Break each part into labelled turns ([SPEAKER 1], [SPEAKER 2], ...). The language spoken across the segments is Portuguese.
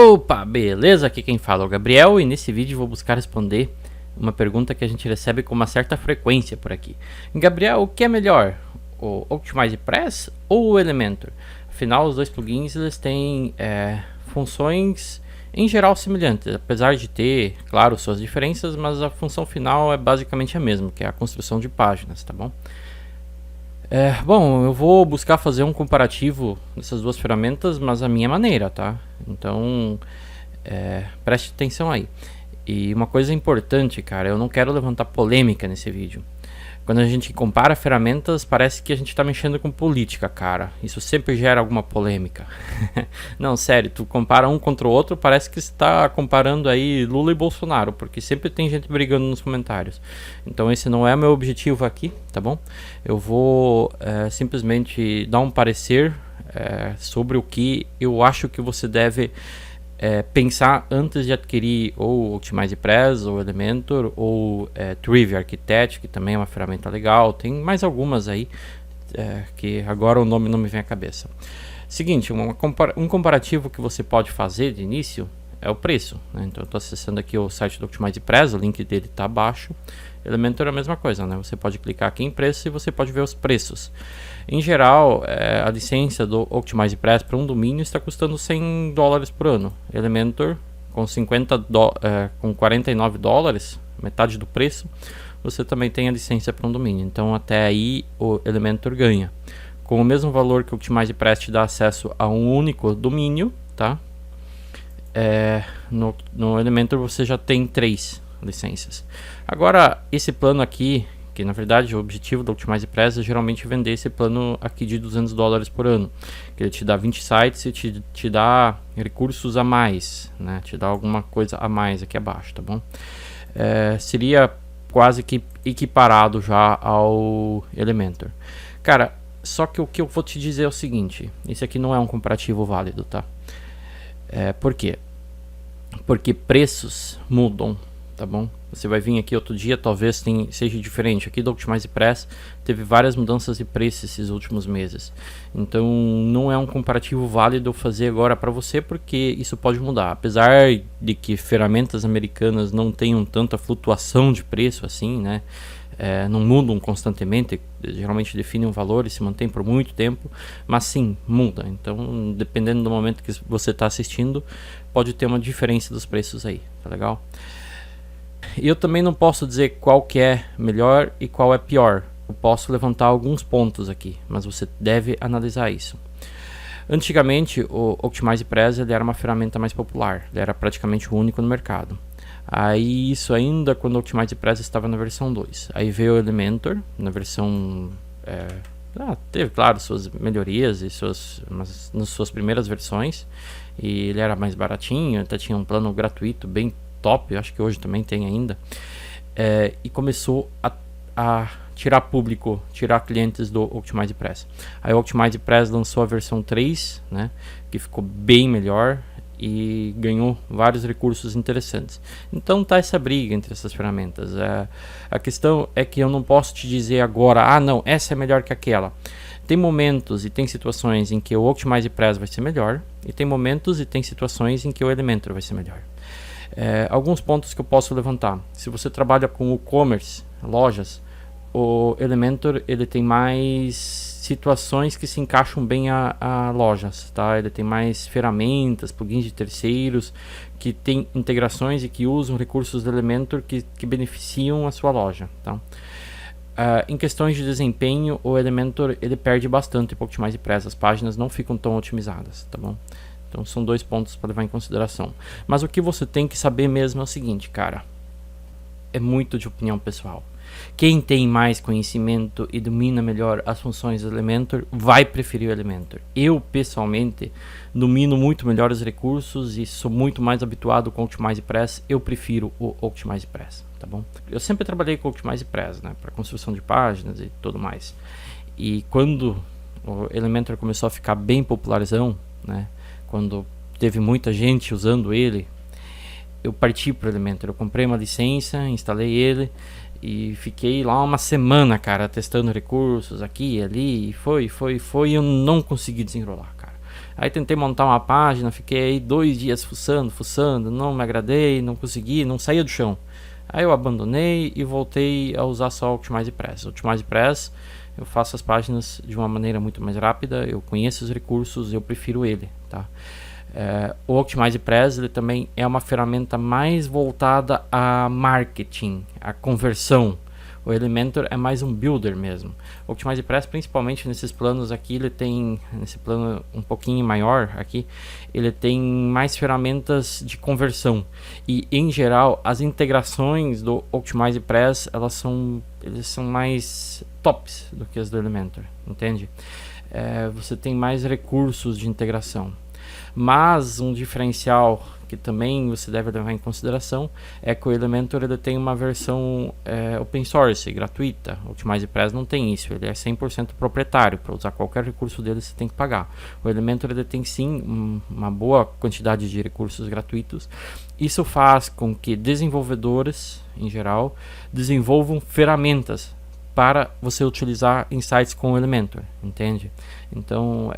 [SPEAKER 1] Opa, beleza? Aqui quem fala é o Gabriel e nesse vídeo vou buscar responder uma pergunta que a gente recebe com uma certa frequência por aqui. Gabriel, o que é melhor? O OptimizePress ou o Elementor? Afinal, os dois plugins eles têm funções em geral semelhantes, apesar de ter, claro, suas diferenças, mas a função final é basicamente a mesma, que é a construção de páginas, tá bom? Bom, eu vou buscar fazer um comparativo dessas duas ferramentas, mas a minha maneira, tá? Então, preste atenção aí. E uma coisa importante, cara, eu não quero levantar polêmica nesse vídeo. Quando a gente compara ferramentas, parece que a gente tá mexendo com política, cara. Isso sempre gera alguma polêmica. Não, sério, tu compara um contra o outro, parece que está comparando aí Lula e Bolsonaro, porque sempre tem gente brigando nos comentários. Então esse não é meu objetivo aqui, tá bom? Eu vou simplesmente dar um parecer sobre o que eu acho que você deve pensar antes de adquirir ou OptimizePress, ou Elementor, ou Trivia Architect, que também é uma ferramenta legal. Tem mais algumas aí, que agora o nome não me vem à cabeça. Seguinte, um comparativo que você pode fazer de início é o preço, né? Então eu estou acessando aqui o site do OptimizePress, o link dele está abaixo. Elementor é a mesma coisa, né? Você pode clicar aqui em preço e você pode ver os preços. Em geral, a licença do OptimizePress para um domínio está custando $100 por ano. Elementor, com com $49, metade do preço, você também tem a licença para um domínio. Então até aí o Elementor ganha. Com o mesmo valor que o OptimizePress te dá acesso a um único domínio, tá? No Elementor você já tem 3 licenças. Agora, esse plano aqui, que na verdade o objetivo do OptimizePress é geralmente vender esse plano aqui de $200 por ano, que ele te dá 20 sites e te dá recursos a mais, né? Te dá alguma coisa a mais aqui abaixo, tá bom? Seria quase que equiparado já ao Elementor. Cara, só que o que eu vou te dizer é o seguinte, esse aqui não é um comparativo válido, tá? Por quê? Porque preços mudam, tá bom? Você vai vir aqui outro dia, talvez seja diferente. Aqui do OptimizePress teve várias mudanças de preço esses últimos meses. Então não é um comparativo válido fazer agora para você, porque isso pode mudar. Apesar de que ferramentas americanas não tenham tanta flutuação de preço assim, né? Não mudam constantemente, geralmente definem um valor e se mantém por muito tempo, mas sim, muda. Então, dependendo do momento que você está assistindo, pode ter uma diferença dos preços aí, tá legal? Eu também não posso dizer qual que é melhor e qual é pior. Eu posso levantar alguns pontos aqui, mas você deve analisar isso. Antigamente, o OptimizePress ele era uma ferramenta mais popular, ele era praticamente o único no mercado. Aí isso ainda quando o OptimizePress estava na versão 2. Aí veio o Elementor na versão... teve, claro, suas melhorias e nas suas primeiras versões. E ele era mais baratinho, até tinha um plano gratuito bem top, eu acho que hoje também tem ainda. E começou a tirar público, tirar clientes do OptimizePress. Aí o OptimizePress lançou a versão 3, né, que ficou bem melhor e ganhou vários recursos interessantes. Então tá essa briga entre essas ferramentas. A questão é que eu não posso te dizer agora, não, essa é melhor que aquela. Tem momentos e tem situações em que o OptimizePress vai ser melhor, e tem momentos e tem situações em que o Elementor vai ser melhor. Alguns pontos que eu posso levantar: se você trabalha com e-commerce, lojas, o Elementor ele tem mais situações que se encaixam bem a lojas, tá? Ele tem mais ferramentas, plugins de terceiros que tem integrações e que usam recursos do Elementor que beneficiam a sua loja, tá? Em questões de desempenho, o Elementor ele perde bastante para o OptimizePress, as páginas não ficam tão otimizadas, tá bom? Então são 2 pontos para levar em consideração. Mas o que você tem que saber mesmo é o seguinte, cara, é muito de opinião pessoal. Quem tem mais conhecimento e domina melhor as funções do Elementor vai preferir o Elementor. Eu, pessoalmente, domino muito melhor os recursos e sou muito mais habituado com o OptimizePress. Eu prefiro o OptimizePress, tá bom? Eu sempre trabalhei com o OptimizePress, né, para construção de páginas e tudo mais. E quando o Elementor começou a ficar bem popularzão, né, quando teve muita gente usando ele, eu parti para o Elementor. Eu comprei uma licença, instalei ele e fiquei lá uma semana, cara, testando recursos aqui e ali, e foi, e eu não consegui desenrolar, cara. Aí tentei montar uma página, fiquei aí 2 dias fuçando, não me agradei, não consegui, não saía do chão. Aí eu abandonei e voltei a usar só o Optimize Press. O Optimize Press, eu faço as páginas de uma maneira muito mais rápida, eu conheço os recursos, eu prefiro ele, tá? O Optimize Press, ele também é uma ferramenta mais voltada a marketing, a conversão. O Elementor é mais um builder mesmo. O Optimize Press, principalmente nesses planos aqui, ele tem, nesse plano um pouquinho maior aqui, ele tem mais ferramentas de conversão. E em geral, as integrações do Optimize Press, eles são mais tops do que as do Elementor, entende? Você tem mais recursos de integração. Mas um diferencial que também você deve levar em consideração é que o Elementor ele tem uma versão open source, gratuita. O Optimize Press não tem isso, ele é 100% proprietário. Para usar qualquer recurso dele você tem que pagar. O Elementor ele tem sim uma boa quantidade de recursos gratuitos. Isso faz com que desenvolvedores, em geral, desenvolvam ferramentas para você utilizar em sites com o Elementor, entende? Então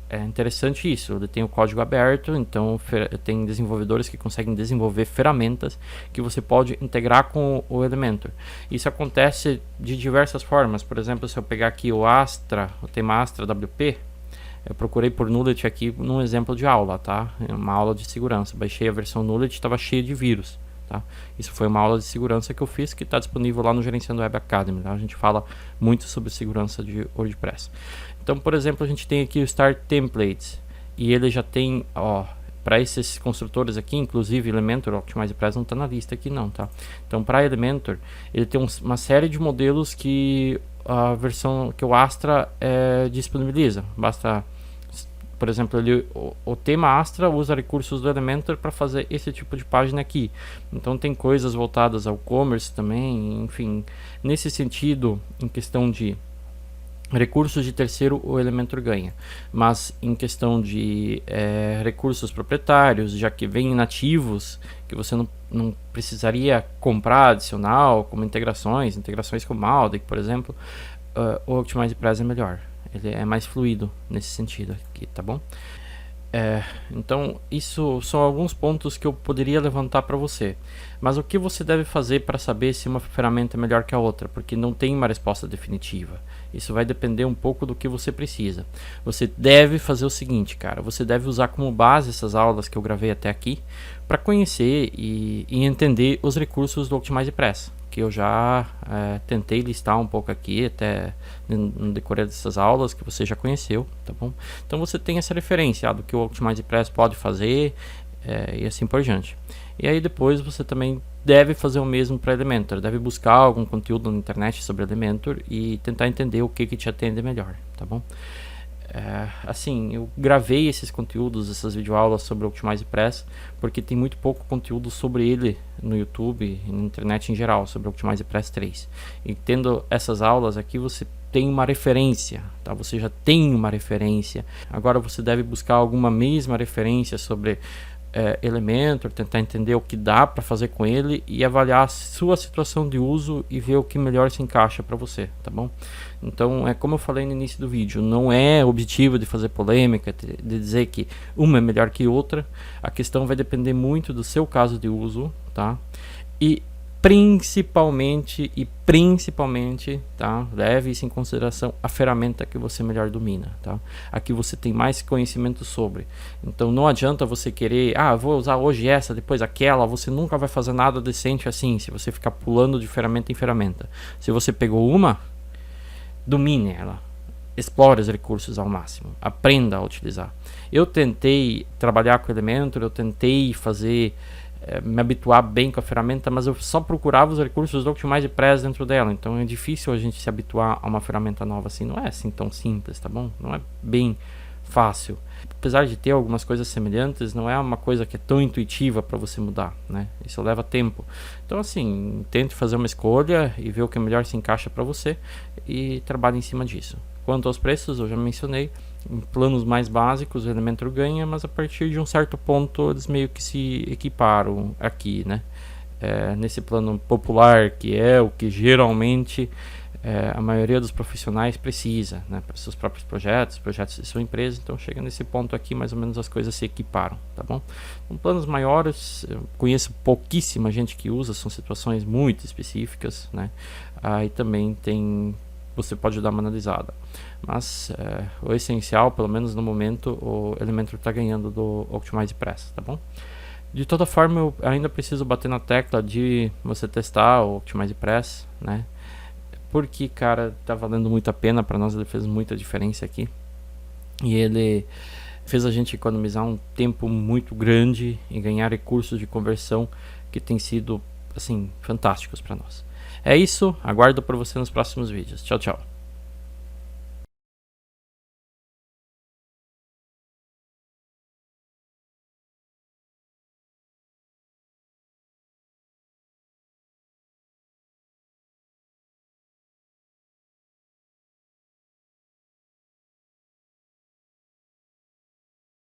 [SPEAKER 1] é interessante isso, ele tem o código aberto, então tem desenvolvedores que conseguem desenvolver ferramentas que você pode integrar com o Elementor. Isso acontece de diversas formas. Por exemplo, se eu pegar aqui o tema Astra WP, eu procurei por Nullet aqui num exemplo de aula, tá? Uma aula de segurança, baixei a versão Nullet, estava cheia de vírus. Tá? Isso foi uma aula de segurança que eu fiz, que está disponível lá no Gerenciando Web Academy, tá? A gente fala muito sobre segurança de WordPress. Então, por exemplo, a gente tem aqui o Start Templates, e ele já tem, para esses construtores aqui, inclusive Elementor, o Optimize Press não está na lista aqui não, tá? Então, para Elementor, ele tem uma série de modelos que a versão que o Astra disponibiliza. Basta, por exemplo, o tema Astra usa recursos do Elementor para fazer esse tipo de página aqui. Então tem coisas voltadas ao e-commerce também, enfim. Nesse sentido, em questão de recursos de terceiro, o Elementor ganha. Mas em questão de recursos proprietários, já que vem nativos, que você não precisaria comprar adicional, como integrações com o Mautic, por exemplo, o Optimize Press é melhor. Ele é mais fluido nesse sentido aqui, tá bom? Então, isso são alguns pontos que eu poderia levantar para você. Mas o que você deve fazer para saber se uma ferramenta é melhor que a outra? Porque não tem uma resposta definitiva. Isso vai depender um pouco do que você precisa. Você deve fazer o seguinte, cara. Você deve usar como base essas aulas que eu gravei até aqui para conhecer e entender os recursos do Optimize Press, que eu já tentei listar um pouco aqui, até no decorrer dessas aulas que você já conheceu, tá bom? Então você tem essa referência do que o Optimize Press pode fazer e assim por diante. E aí depois você também deve fazer o mesmo para Elementor, deve buscar algum conteúdo na internet sobre Elementor e tentar entender o que te atende melhor, tá bom? Assim, eu gravei esses conteúdos, essas videoaulas sobre o Optimize Press, porque tem muito pouco conteúdo sobre ele no YouTube e na internet em geral, sobre o Optimize Press 3. E tendo essas aulas aqui, você tem uma referência, tá? Você já tem uma referência. Agora você deve buscar alguma mesma referência sobre Elementor, tentar entender o que dá para fazer com ele e avaliar a sua situação de uso e ver o que melhor se encaixa para você, tá bom? Então, como eu falei no início do vídeo, não é objetivo de fazer polêmica, de dizer que uma é melhor que outra. A questão vai depender muito do seu caso de uso, tá? E principalmente, tá? Leve isso em consideração, a ferramenta que você melhor domina, tá? Aqui você tem mais conhecimento sobre. Então não adianta você querer, vou usar hoje essa, depois aquela. Você nunca vai fazer nada decente assim, se você ficar pulando de ferramenta em ferramenta. Se você pegou uma, domine ela. Explore os recursos ao máximo. Aprenda a utilizar. Eu tentei trabalhar com Elementor, eu tentei me habituar bem com a ferramenta, mas eu só procurava os recursos do Optimize Press dentro dela. Então é difícil a gente se habituar a uma ferramenta nova assim. Não é assim tão simples, tá bom? Não é bem fácil. Apesar de ter algumas coisas semelhantes, não é uma coisa que é tão intuitiva para você mudar, né? Isso leva tempo. Então assim, tente fazer uma escolha e ver o que melhor se encaixa para você e trabalhe em cima disso. Quanto aos preços, eu já mencionei. Em planos mais básicos o Elementor ganha, mas a partir de um certo ponto eles meio que se equiparam aqui, né? Nesse plano popular, que é o que geralmente a maioria dos profissionais precisa, né, para seus próprios projetos de sua empresa. Então chega nesse ponto aqui, mais ou menos as coisas se equiparam, tá bom? Com planos maiores, eu conheço pouquíssima gente que usa, são situações muito específicas, né? Aí também você pode dar uma analisada, mas o essencial, pelo menos no momento, o Elementor está ganhando do OptimizePress, tá bom? De toda forma, eu ainda preciso bater na tecla de você testar o OptimizePress, né? Porque, cara, tá valendo muito a pena para nós, ele fez muita diferença aqui. E ele fez a gente economizar um tempo muito grande e ganhar recursos de conversão que tem sido, assim, fantásticos para nós. É isso, aguardo por você nos próximos vídeos. Tchau, tchau.